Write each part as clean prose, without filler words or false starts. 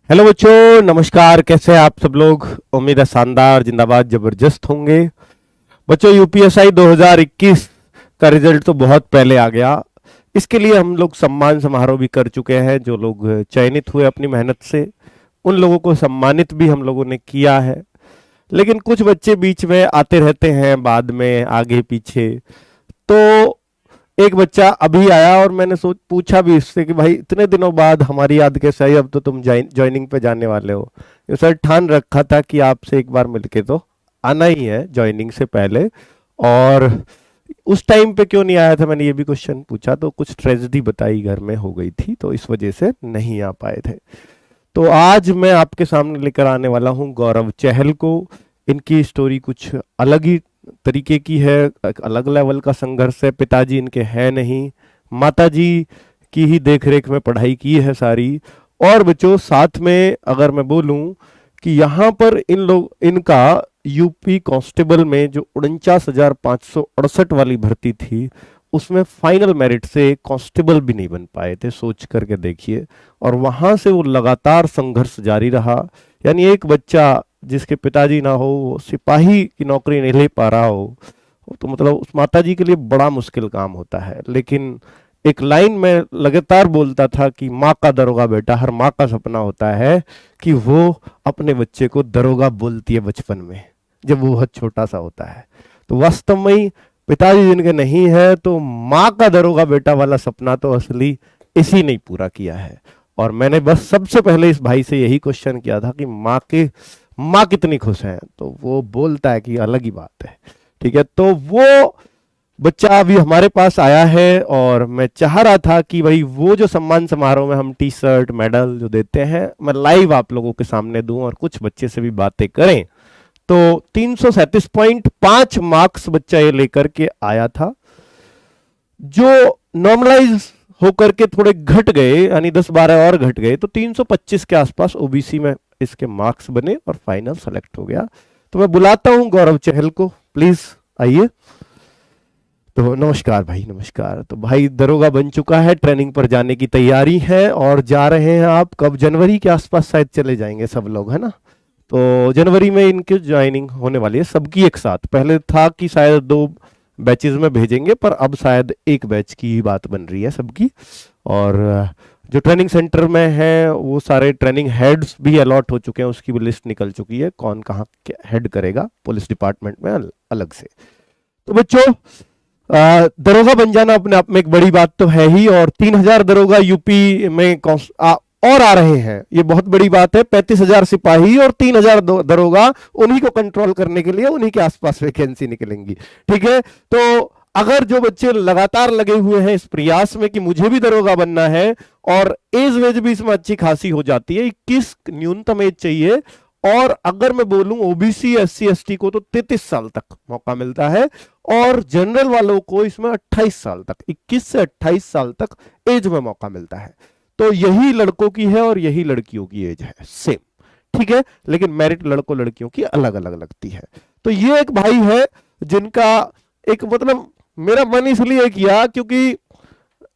Hello बच्चों, नमस्कार। कैसे हैं आप सब लोग? उम्मीद है शानदार, जिंदाबाद, जबरदस्त होंगे। बच्चों, यूपीएसआई 2021 का रिजल्ट तो बहुत पहले आ गया। इसके लिए हम लोग सम्मान समारोह भी कर चुके हैं। जो लोग चयनित हुए अपनी मेहनत से, उन लोगों को सम्मानित भी हम लोगों ने किया है। लेकिन कुछ बच्चे बीच में आते रहते हैं, बाद में आगे पीछे। तो एक बच्चा अभी आया और मैंने सोच पूछा भी इससे कि भाई इतने दिनों बाद हमारी याद कैसे आई, अब तो तुम ज्वाइनिंग पे जाने वाले हो। ये सर ठान रखा था कि आपसे एक बार मिलके तो आना ही है ज्वाइनिंग से पहले। और उस टाइम पे क्यों नहीं आया था, मैंने ये भी क्वेश्चन पूछा तो कुछ ट्रेजेडी बताई, घर में हो गई थी तो इस वजह से नहीं आ पाए थे। तो आज मैं आपके सामने लेकर आने वाला हूँ गौरव चहल को। इनकी स्टोरी कुछ अलग ही तरीके की है, एक अलग लेवल का संघर्ष है। पिताजी इनके हैं नहीं, माताजी की ही देखरेख में पढ़ाई की है सारी। और बच्चों, साथ में अगर मैं बोलूं कि यहाँ पर इनका यूपी कांस्टेबल में जो 49,568 वाली भर्ती थी, उसमें फाइनल मेरिट से कांस्टेबल भी नहीं बन पाए थे। सोच करके देखिए। और वहां से वो लगातार संघर्ष जारी रहा। यानी एक बच्चा जिसके पिताजी ना हो, वो सिपाही की नौकरी नहीं ले पा रहा हो, तो मतलब उस माताजी के लिए बड़ा मुश्किल काम होता है। लेकिन एक लाइन में लगातार बोलता था कि माँ का दरोगा बेटा, हर माँ का सपना होता है कि वो अपने बच्चे को दरोगा बोलती है बचपन में, जब वो बहुत छोटा सा होता है। तो वास्तव में ही पिताजी जिनके नहीं है, तो माँ का दरोगा बेटा वाला सपना तो असली इसी ने पूरा किया है। और मैंने बस सबसे पहले इस भाई से यही क्वेश्चन किया था कि माँ कितनी खुश है, तो वो बोलता है कि अलग ही बात है। ठीक है, तो वो बच्चा अभी हमारे पास आया है और मैं चाह रहा था कि भाई वो जो सम्मान समारोह में हम टी शर्ट मेडल जो देते हैं, मैं लाइव आप लोगों के सामने दूं और कुछ बच्चे से भी बातें करें। तो 337.5 मार्क्स बच्चा ये लेकर के आया था, जो नॉर्मलाइज होकर के थोड़े घट गए, यानी 10-12 और घट गए, तो 325 के आसपास ओबीसी में इसके मार्क्स बने और फाइनल सेलेक्ट हो गया। तो मैं बुलाता हूं गौरव चहल को, प्लीज आइए। तो नमस्कार भाई, नमस्कार। तो भाई दरोगा बन चुका है, ट्रेनिंग पर जाने की तैयारी है और जा रहे हैं आप कब? जनवरी के आसपास शायद चले जाएंगे सब लोग, है ना? तो जनवरी में इनकी ज्वाइनिंग होने वाली है सबकी एक साथ। पहले था कि शायद 2 बैचेज में भेजेंगे, पर अब शायद एक बैच की ही बात बन रही है सबकी। और जो ट्रेनिंग सेंटर में है वो सारे ट्रेनिंग हेड्स भी अलॉट हो चुके हैं, उसकी भी लिस्ट निकल चुकी है, कौन कहाँ हेड करेगा पुलिस डिपार्टमेंट में अलग से। तो बच्चों, दरोगा बन जाना अपने आप में एक बड़ी बात तो है ही, और 3,000 दरोगा यूपी में और आ रहे हैं, ये बहुत बड़ी बात है। 35,000 सिपाही और 3,000 दरोगा, उन्हीं को कंट्रोल करने के लिए उन्हीं के आसपास वैकेंसी निकलेंगी। ठीक है, तो अगर जो बच्चे लगातार लगे हुए हैं इस प्रयास में कि मुझे भी दरोगा बनना है, और एज वेज भी इसमें अच्छी खासी हो जाती है, 21 न्यूनतम एज चाहिए। और अगर मैं बोलूं ओबीसी एससी एसटी को तो 33 साल तक मौका मिलता है, और जनरल वालों को इसमें 28 साल तक, 21 से 28 साल तक एज में मौका मिलता है। तो यही लड़कों की है और यही लड़कियों की एज है सेम। ठीक है, लेकिन मेरिट लड़कों लड़कियों की अलग अलग लगती है। तो ये एक भाई है जिनका एक मतलब मेरा मन इसलिए किया क्योंकि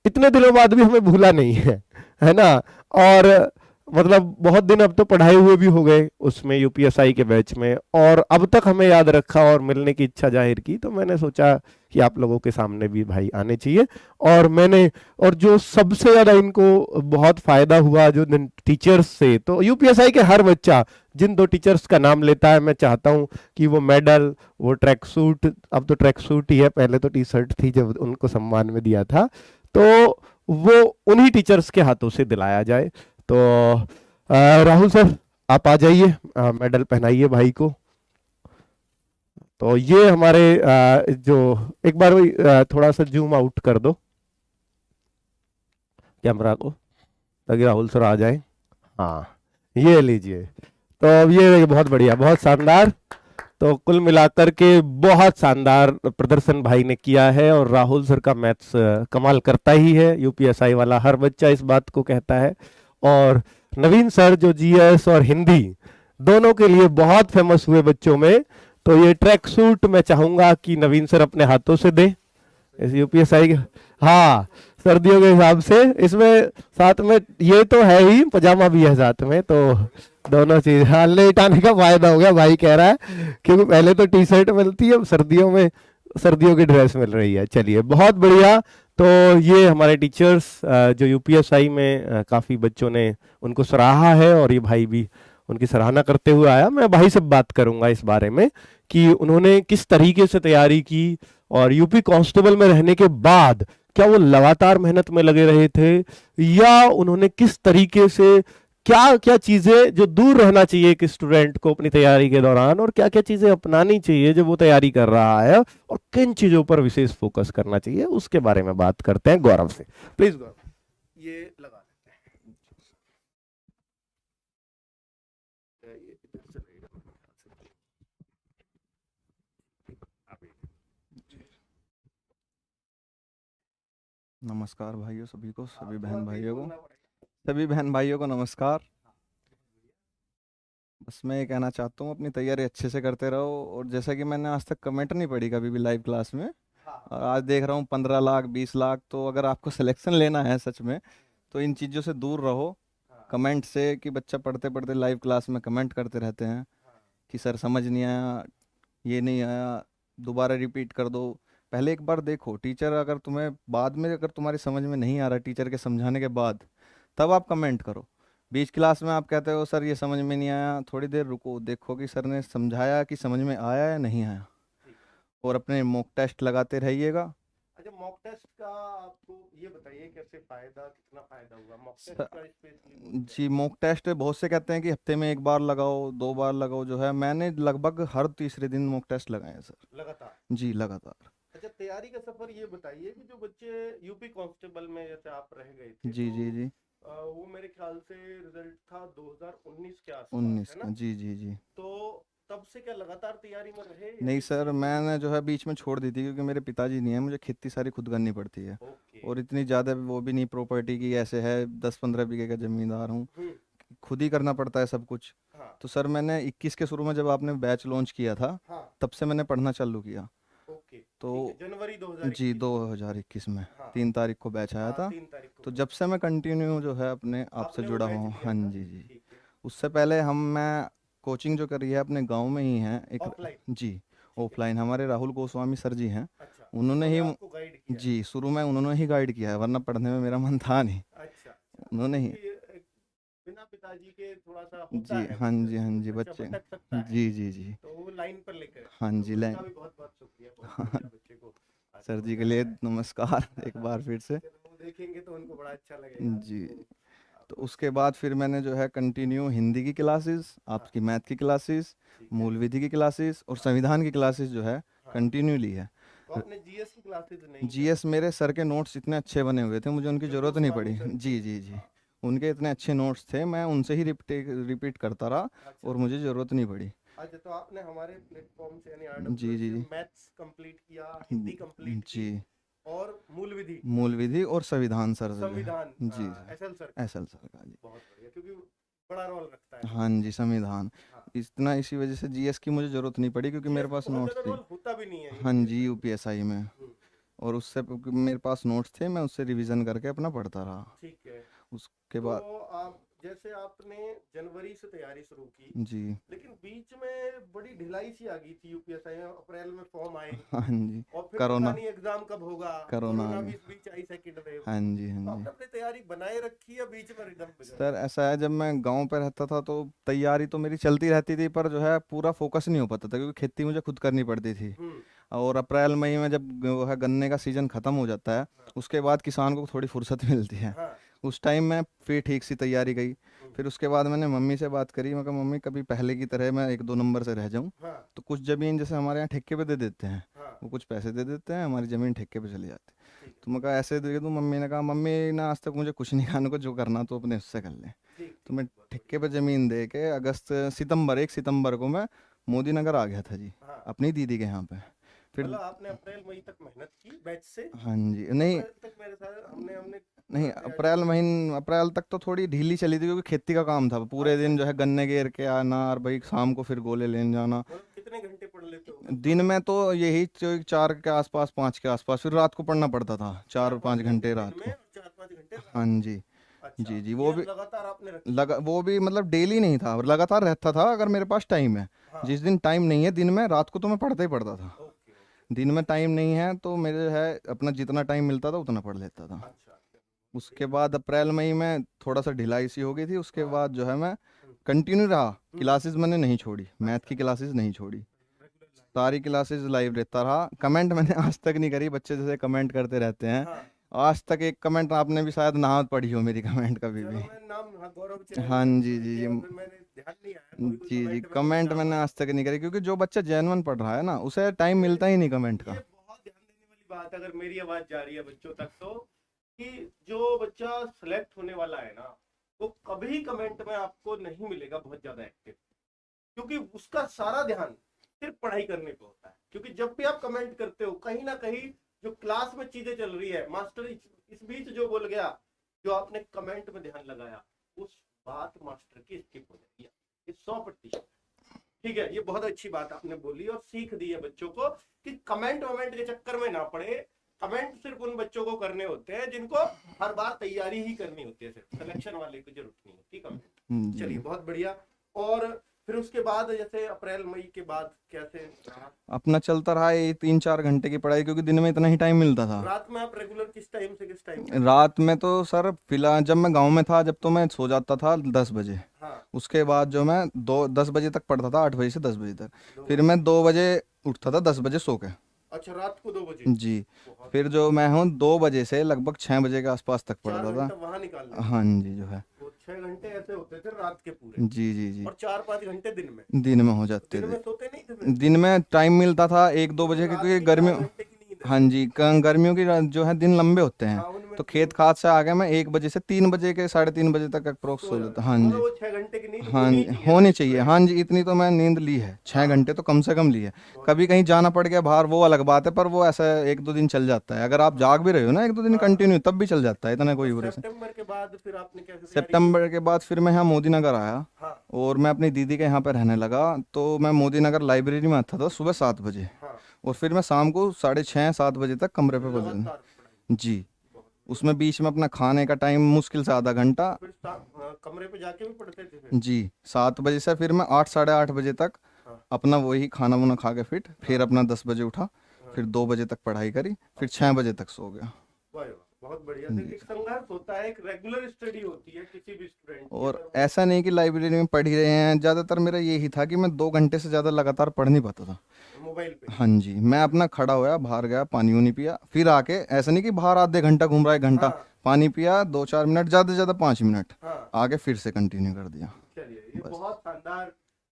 इतने दिनों बाद भी हमें भूला नहीं है ना? और मतलब बहुत दिन अब तो पढ़ाए हुए भी हो गए उसमें, यूपीएसआई के बैच में, और अब तक हमें याद रखा और मिलने की इच्छा जाहिर की। तो मैंने सोचा कि आप लोगों के सामने भी भाई आने चाहिए। और जो सबसे ज्यादा इनको बहुत फायदा हुआ जो टीचर्स से, तो यूपीएसआई के हर बच्चा जिन 2 टीचर्स का नाम लेता है, मैं चाहता हूं कि वो मेडल, वो ट्रैक सूट, अब तो ट्रैक सूट ही है, पहले तो टी शर्ट थी जब उनको सम्मान में दिया था, तो वो उन्हीं टीचर्स के हाथों से दिलाया जाए। तो राहुल सर, आप आ जाइए, मेडल पहनाइए भाई को। तो ये हमारे जो एक बार वही थोड़ा सा जूम आउट कर दो कैमरा को, ताकि राहुल सर आ जाए। हाँ, ये लीजिए। तो अब ये बहुत बढ़िया, बहुत शानदार। तो कुल मिलाकर के बहुत शानदार प्रदर्शन भाई ने किया है, और राहुल सर का मैथ्स कमाल करता ही है, यूपीएसआई वाला हर बच्चा इस बात को कहता है। और नवीन सर जो जीएस और हिंदी दोनों के लिए बहुत फेमस हुए बच्चों में, तो ये ट्रैक सूट मैं चाहूंगा कि नवीन सर अपने हाथों से दे इस यूपीएसआई के। हाँ, सर्दियों के हिसाब से। इसमें साथ में ये तो है ही, पजामा भी है साथ में, तो दोनों चीज। हाँ, लेट आने का फायदा हो गया भाई कह रहा है, क्योंकि पहले तो टी शर्ट मिलती है, अब सर्दियों में सर्दियों की ड्रेस मिल रही है। चलिए, बहुत बढ़िया। तो ये हमारे टीचर्स जो यूपीएसआई में काफी बच्चों ने उनको सराहा है, और ये भाई भी उनकी सराहना करते हुए आया। मैं भाई से बात करूंगा इस बारे में कि उन्होंने किस तरीके से तैयारी की, और यूपी कांस्टेबल में रहने के बाद क्या वो लगातार मेहनत में लगे रहे थे, या उन्होंने किस तरीके से, क्या क्या चीजें जो दूर रहना चाहिए एक स्टूडेंट को अपनी तैयारी के दौरान, और क्या क्या चीजें अपनानी चाहिए जब वो तैयारी कर रहा है, और किन चीजों पर विशेष फोकस करना चाहिए, उसके बारे में बात करते हैं गौरव से। प्लीज गौरव, ये लगा देते हैं, ये इधर से रहेगा मेरे ख्याल से। अभी नमस्कार भाइयों सभी को, सभी बहन भाइयों को नमस्कार। बस मैं ये कहना चाहता हूँ, अपनी तैयारी अच्छे से करते रहो। और जैसा कि मैंने आज तक कमेंट नहीं पढ़ी कभी भी लाइव क्लास में, और आज देख रहा हूँ 15 लाख 20 लाख, तो अगर आपको सिलेक्शन लेना है सच में, तो इन चीज़ों से दूर रहो। कमेंट से कि बच्चा पढ़ते पढ़ते लाइव क्लास में कमेंट करते रहते हैं कि सर समझ नहीं आया, ये नहीं आया, दोबारा रिपीट कर दो। पहले एक बार देखो, टीचर अगर तुम्हें बाद में अगर तुम्हारी समझ में नहीं आ रहा टीचर के समझाने के बाद, तब आप कमेंट करो। बीच क्लास में आप कहते हो सर ये समझ में नहीं आया, थोड़ी देर रुको, देखो कि सर ने समझाया कि समझ में आया या नहीं आया, और अपने मॉक टेस्ट लगाते रहिएगा। अच्छा, मॉक टेस्ट का आपको ये बताइए कैसे फायदा, कितना फायदा हुआ मॉक टेस्ट स- का स्पेशली? जी, मॉक टेस्ट बहुत से कहते हैं कि हफ्ते में एक बार लगाओ, 2 बार लगाओ। जो है मैंने लगभग हर तीसरे दिन मॉक टेस्ट लगाए हैं सर। लगातार? जी लगातार। अच्छा, तैयारी का सफर ये बताइए कि जो बच्चे यूपी कांस्टेबल में जैसे आप रह गए थे, जी तो जी जी। वो मेरे ख्याल से रिजल्ट था 2019 के आसपास, 19 है का, ना? जी जी जी। तो तब से क्या लगातार तैयारी में रहे, या नहीं बीच सर, में कोई? मैंने जो है बीच में छोड़ दी थी, क्योंकि मेरे पिताजी नहीं है, मुझे खेती सारी खुद करनी पड़ती है। ओके। और इतनी ज़्यादा वो भी नहीं प्रॉपर्टी की, ऐसे है 10-15 बीघे का ज़मींदार हूँ, हम्म। खुद ही करना पड़ता है सब कुछ। हाँ। तो सर मैंने 21 के शुरू में जब आपने बैच लॉन्च किया था, हाँ। तब से मैंने पढ़ना चालू किया। ओके, तो ठीक है, जनवरी जी 2021 में? 2021 में हाँ। 3 तारीख को बैच आया हाँ, था। 3 तारीख को तो बैच जब से मैं कंटिन्यू जो है अपने आपसे आपने वो जुड़ा बैच हुआ हूँ। लिया हाँ था? जी जी। ठीक है। उससे पहले मैं कोचिंग जो करी है अपने गांव में ही है एक। ऑफलाइन? जी, ठीक है। ऑफलाइन हमारे राहुल गोस्वामी सर जी हैं, अच्छा, उन्होंने उन्होंने ही। आपको गाइड किया है? जी, शुरू में उन्होंने ही गाइड किया है, वरना पढ़ने में मेरा मन था नहीं। अच्छा अच्छा, उन्होंने ही। क्योंकि बिना पिताजी के थोड़ा सा होता जी है, हाँ बच्चे जी, हाँ जी बच्चा बच्चे। भटक सकता है, जी जी जी। तो वो लाइन पर लेकर। हाँ तो जी, उसका लाइन। भी बहुत बहुत शुक्रिया, बहुत बढ़िया, बच्चे को आगे सर बढ़ जी के रहा लिए है। नमस्कार एक बार फिर से। चलो, वो देखेंगे तो उनको बड़ा अच्छा लगेगा जी। तो तो आप। उसके बाद फिर मैंने जो है कंटिन्यू हिंदी की क्लासेस, हाँ, आपकी मैथ की क्लासेस, ठीक है। मूल विधि की क्लासेस और संविधान की क्लासेस जो है हाँ, कंटिन्यू ली है। तो आपने जीएस की क्लासेस नहीं करी? जीएस मेरे सर के नोट्स इतने अच्छे बने हुए थे, मुझे उनकी जो ज़रूरत नहीं गोस्वामी पड़ी। सर थे? जी जी जी। हाँ। उनके इतने अच्छे नोट्स थे, मैं उनसे ही रिपीट करता रहा, अच्छा और मुझे ज़रूरत नहीं पड़ी। अच्छा, तो आपने हमारे प्लेटफॉर्म से यानी जी आरडब्ल्यूएस जी से जी। मैथ्स कंप्लीट किया, हिंदी कंप्लीट की, जी, और मूल विधि, मूल विधि और संविधान सर से जो है। संविधान जी एसएल सर का? एसएल सर का जी। बहुत बढ़िया, क्योंकि बड़ा रोल रखता है हाँ संविधान। जी, संविधान। हाँ। इतना इसी वजह से जीएस की मुझे ज़रूरत नहीं पड़ी, क्योंकि मेरे जीएस का पास बहुत नोट्स ज्यादा थी। रोल होता भी नहीं है हाँ जी, यूपीएसआई में। यूपीएसआई में। हम्म, और उससे मेरे पास नोट्स थे, मैं उससे रिवीजन करके अपना पढ़ता रहा। ठीक है। उसके तो बाद। आप जैसे आपने जनवरी से तैयारी शुरू की, जी। लेकिन बीच में बड़ी ढिलाई सी आ गई थी यूपीएसआई में, अप्रैल में फॉर्म आए, हाँ जी। और फिर पता करोना। नहीं एग्जाम कब होगा, करोना आ कोरोना भी गया। इस बीच आई, सेकंड वेव। हाँ जी, तो हाँ जी। आपने अपनी तैयारी बनाए रखी या बीच में रिदम बिगड़ सर गया? ऐसा है, जब मैं गांव पे रहता था तो तैयारी तो मेरी चलती रहती थी, पर जो है पूरा फोकस नहीं हो पाता था, क्योंकि खेती मुझे खुद करनी पड़ती थी। हम्म। और अप्रैल मई में जब वो है गन्ने का सीजन ख़त्म हो जाता है, हाँ। उसके बाद किसान को थोड़ी फुर्सत मिलती है। हाँ। उस टाइम में फिर ठीक सी तैयारी गई। हम्म। फिर उसके बाद मैंने मम्मी से बात करी, मैं कहा मम्मी कभी पहले की तरह मैं 1-2 नंबर से रह जाऊं, हाँ। तो कुछ ज़मीन जैसे हमारे यहाँ ठेके पे दे देते हैं, हाँ। वो कुछ पैसे दे देते हैं, हमारी ज़मीन ठेके पे चली जाती है। ठीक तो मैं कहा ऐसे दे दूँ? मम्मी ने कहा मम्मी ना आज तक मुझे कुछ नहीं खाने को, जो करना तो अपने उससे कर ले। ठीक तो ठीक, मैं बहुत ठेके बढ़िया। पे ज़मीन दे के अगस्त सितंबर 1 सितंबर को मैं मोदी नगर आ गया था जी, हाँ, अपनी दीदी के यहाँ पे। फिर। मतलब आपने अप्रैल मई तक मेहनत की बैच से? हाँ जी, नहीं अप्रैल तक मेरे साथ हमने हमने नहीं, तैयारी की। अप्रैल तक तो थोड़ी ढीली चली थी, क्योंकि खेती का काम था, पूरे अच्छा दिन जो अच्छा, है गन्ने घेर के आना, और भाई शाम को फिर गोले लेने जाना। मतलब कितने घंटे पढ़ लेते हो? दिन में तो यही 4 के आसपास, 5 के आसपास, फिर रात को पढ़ना पड़ता था 4-5 घंटे दिन रात में को। और 4-5 घंटे रात हाँ को। जी। अच्छा, जी जी, ये वो भी लगातार आपने रखी है। वो भी मतलब डेली नहीं था, लगातार रहता था अगर मेरे पास टाइम है। हाँ। जिस दिन टाइम नहीं है दिन में, रात को तो मैं पढ़ता ही पढ़ता था। Okay okay. दिन में टाइम नहीं है तो मेरे है अपना जितना टाइम मिलता था उतना पढ़ लेता था। अच्छा, उसके बढ़िया। बाद अप्रैल मई में थोड़ा सा ढिलाई सी हो गई थी, उसके हाँ। बाद जो है मैं हम्म, कंटिन्यू रहा। हम्म, क्लासेस मैंने नहीं छोड़ी, मैथ अच्छा, की क्लासेस नहीं छोड़ी। Regular line. सारी क्लासेस लाइव रहता रहा। कमेंट मैंने आज तक नहीं करी, बच्चे जैसे कमेंट करते रहते हैं। हाँ, आज तक एक कमेंट आपने भी शायद ना पढ़ी हो मेरी कमेंट कभी चलो भी। मैं नाम, हाँ, गौरव चहल हाँ मैंने जी सुनी जी थी जी। और फिर मैंने ध्यान नहीं आया, कोई कोई जी जी, कमेंट मैंने कमेंट 2-4 मैंने बार आज तक देखी। नहीं करी, क्योंकि जो बच्चा जेन्युइन पढ़ रहा है ना, उसे टाइम ये मिलता ही नहीं कमेंट ये का। बहुत ध्यान देने वाली बात है, अगर मेरी आवाज जा रही है बच्चों तक तो, कि जो बच्चा सेलेक्ट होने वाला है ना, वो कभी कमेंट में आपको नहीं मिलेगा बहुत ज्यादा एक्टिव, क्योंकि उसका सारा ध्यान सिर्फ पढ़ाई करने पे होता है। क्योंकि जब भी आप कमेंट करते हो, कहीं ना कहीं जो क्लास में चीजें चल रही है, मास्टर इस बीच जो बोल गया, जो आपने कमेंट में ध्यान लगाया, उस बात मास्टर की स्किप हो जाएगी। ये 100%। ठीक है, ये बहुत अच्छी बात आपने बोली और सीख दी है बच्चों को कि कमेंट वमेंट के चक्कर में ना पड़े। कमेंट सिर्फ उन बच्चों को करने होते हैं जिनको हर बार तैयारी ही करनी होती है, सिर्फ सिलेक्शन वाले की जरूरत नहीं होती कमेंट। चलिए, जी। बहुत बढ़िया। और फिर उसके बाद जैसे अप्रैल मई के बाद कैसे रहा? अपना चलता रहा ये 3-4 घंटे की पढ़ाई, क्योंकि दिन में इतना ही टाइम मिलता था। रात में आप रेगुलर किस टाइम से किस टाइम तक? रात में तो सर फिलहाल जब मैं गांव में था, जब तो मैं सो जाता था 10 बजे। हाँ, उसके बाद जो मैं 10 बजे तक पढ़ता था, 8 बजे से 10 बजे तक। 2 फिर बजे। मैं 2 बजे उठता था, 10 बजे सो के। अच्छा, रात को 2 बजे। जी। बहुत फिर जो मैं हूँ 2 बजे से लगभग 6 बजे के आसपास तक चार पढ़ता था। घंटा वहां निकाल देते हाँ थे। जी जो है। वो 6 घंटे ऐसे होते थे रात के पूरे, जी जी जी। और 4-5 घंटे दिन में। दिन में हो जाते दिन थे। में सोते नहीं थे फिर? दिन में टाइम मिलता था 1-2 तो बजे, रात क्योंकि की गर्मी। 4 घंटे की नींद है। हाँ जी, गर्मियों की जो है दिन लंबे होते हैं। हाँ, उनमें तो तीन खेत खाद से आ गया मैं 1 बजे से 3 बजे के 3:30 बजे तक अप्रोक्स सो सो लेता। जाते हाँ थे, मतलब जी। वो 6 घंटे की नींद हाँ होनी ही जी, चाहिए ना होनी चाहिए। स्टूडेंट हाँ को। जी, इतनी तो मैं नींद ली है, छः हाँ, घंटे तो कम से कम ली है। बहुत कभी कहीं जाना पड़ गया बाहर, वो अलग बात है, पर वो ऐसा 1-2 दिन चल जाता है। अगर आप हाँ, जाग भी रहे हो ना 1-2 दिन हाँ, हाँ। कंटिन्यू, तब भी चल जाता है, इतना और कोई बुरे से। सितंबर के बाद फिर आपने कैसे तैयारी की? सितंबर के बाद फिर मैं यहाँ मोदी नगर आया। हाँ, और मैं अपनी दीदी के यहाँ पर रहने लगा, तो मैं मोदी नगर लाइब्रेरी में आता था सुबह 7 बजे। हाँ, और फिर मैं शाम को 6:30-7 बजे तक कमरे पे पहुँचता लगातार था। पढ़ाई। जी। बहुत बढ़िया। उसमें बीच में अपना खाने का टाइम मुश्किल से आधा घंटा। फिर कमरे पे जाके भी पढ़ते थे फिर? जी। 7 बजे से फिर मैं 8-8:30 बजे तक हाँ, अपना वही खाना वाना खा के फिर हाँ, अपना 10 बजे उठा। हाँ। फिर 2 बजे तक पढ़ाई करी, फिर अच्छा, 6 बजे तक सो गया। वाह वाह, बहुत बढ़िया। जी। देखिए, एक संघर्ष होता है, एक रेगुलर स्टडी होती है किसी भी स्टूडेंट की, और अगर वो ऐसा नहीं कि लाइब्रेरी में पढ़ ही रहे हैं, ज़्यादातर मेरा यही था कि मैं 2 घंटे से ज़्यादा लगातार पढ़ नहीं पाता था। मोबाइल पे। हाँ जी, मैं अपना खड़ा होया, बाहर गया, पानी वानी पिया, फिर आके ऐसा नहीं कि बाहर आधे घंटा घूम रहा है, 1 घंटा। हाँ, पानी पिया 2-4 मिनट, ज़्यादा से ज़्यादा 5 मिनट, हाँ। आके फिर से कंटिन्यू कर दिया। चलिए, ये बस। बहुत शानदार।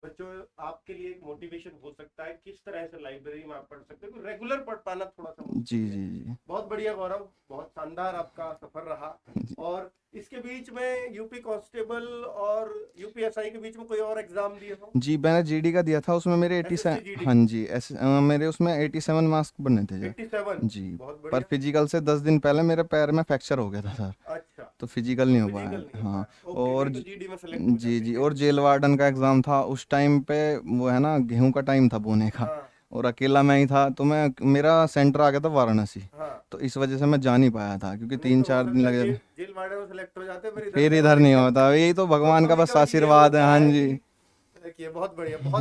बच्चों, आपके लिए एक मोटिवेशन हो सकता है किस तरह से लाइब्रेरी में आप पढ़ सकते हो। रेगुलर पढ़ पाना थोड़ा सा जी मुश्किल है। जी जी। बहुत बढ़िया गौरव, बहुत शानदार आपका सफर रहा। जी और इसके बीच में यूपी कांस्टेबल और यूपीएसआई के बीच में कोई और एग्जाम दिए हो? जी, मैंने जीडी का दिया था, उसमें मेरे एसएससी 87। जीडी? हाँ जी, मेरे उसमें 87 मार्क्स बने थे जो। 87? जी। बहुत पर बढ़िया। फिजिकल से 10 दिन पहले मेरे पैर में फ्रैक्चर हो गया था सर, अच्छा, तो फिजिकल नहीं हो फिजिकल पाया। नहीं हो हाँ। पाया। ओके, और नहीं तो जीडी में सेलेक्ट हो जी जाते जी, थे। और जेल वार्डन का एग्ज़ाम था उस टाइम पे, वो है ना गेहूं का टाइम था बोने का। हाँ, और अकेला मैं ही था, तो मैं मेरा सेंटर आ गया था वाराणसी। हाँ। तो इस वजह से मैं जा नहीं पाया था, क्योंकि नहीं तीन तो हो चार दिन सकता है लगे थे। जेल वार्डन में सेलेक्ट हो जाते, फिर से इधर और नहीं एग्जाम होता, यही तो तो भगवान का कभी बस कभी ये आशीर्वाद है। होता हाँ है जी। कि, देखिए, बहुत जी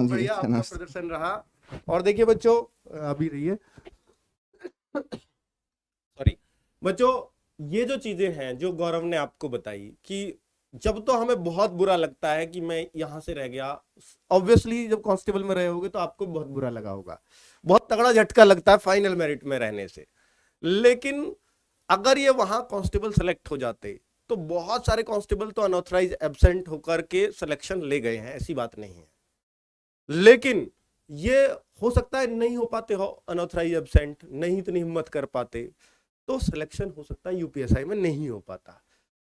बढ़िया आपका नमस्ते। प्रदर्शन रहा। और देखिए बच्चों, अभी रहिए, सॉरी बच्चों, ये जो चीजें हैं जो गौरव ने आपको बताई, कि जब तो हमें बहुत बुरा लगता है कि मैं यहां से रह गया, ऑब्वियसली जब कांस्टेबल में रहे होगे तो आपको बहुत बुरा लगा होगा, बहुत तगड़ा झटका लगता है फाइनल मेरिट में रहने से। लेकिन अगर ये वहां कांस्टेबल सेलेक्ट हो जाते, तो बहुत सारे कांस्टेबल तो अनऑथराइज एब्सेंट होकर के सिलेक्शन ले गए हैं, ऐसी बात नहीं है। लेकिन ये हो सकता है नहीं हो पाते हो अनऑथराइज एब्सेंट, नहीं इतनी हिम्मत कर पाते, तो सिलेक्शन हो सकता है यूपीएसआई में नहीं हो पाता।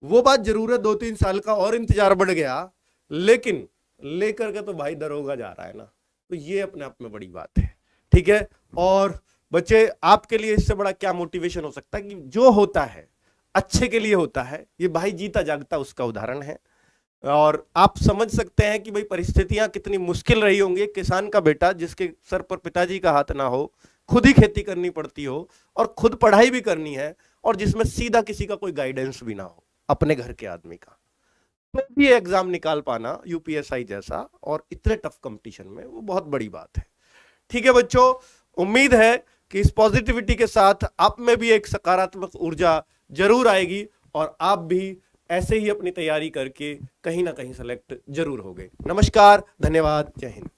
वो बात जरूर है, 2-3 साल का और इंतजार बढ़ गया, लेकिन लेकर के तो भाई दरोगा जा रहा है ना, तो ये अपने आप में बड़ी बात है। ठीक है। और बच्चे, आपके लिए इससे बड़ा क्या मोटिवेशन हो सकता है कि जो होता है अच्छे के लिए होता है। ये भाई जीता जागता उसका उदाहरण है। और आप समझ सकते हैं कि भाई परिस्थितियां कितनी मुश्किल रही होंगी। किसान का बेटा जिसके सर पर पिताजी का हाथ ना हो, खुद ही खेती करनी पड़ती हो और खुद पढ़ाई भी करनी है, और जिसमें सीधा किसी का कोई गाइडेंस भी ना हो अपने घर के आदमी का, तो भी एग्जाम निकाल पाना यूपीएसआई जैसा और इतने टफ कंपटीशन में, वो बहुत बड़ी बात है। ठीक है बच्चों, उम्मीद है कि इस पॉजिटिविटी के साथ आप में भी एक सकारात्मक ऊर्जा जरूर आएगी और आप भी ऐसे ही अपनी तैयारी करके कहीं ना कहीं सेलेक्ट जरूर होगे। नमस्कार, धन्यवाद, जय हिंद।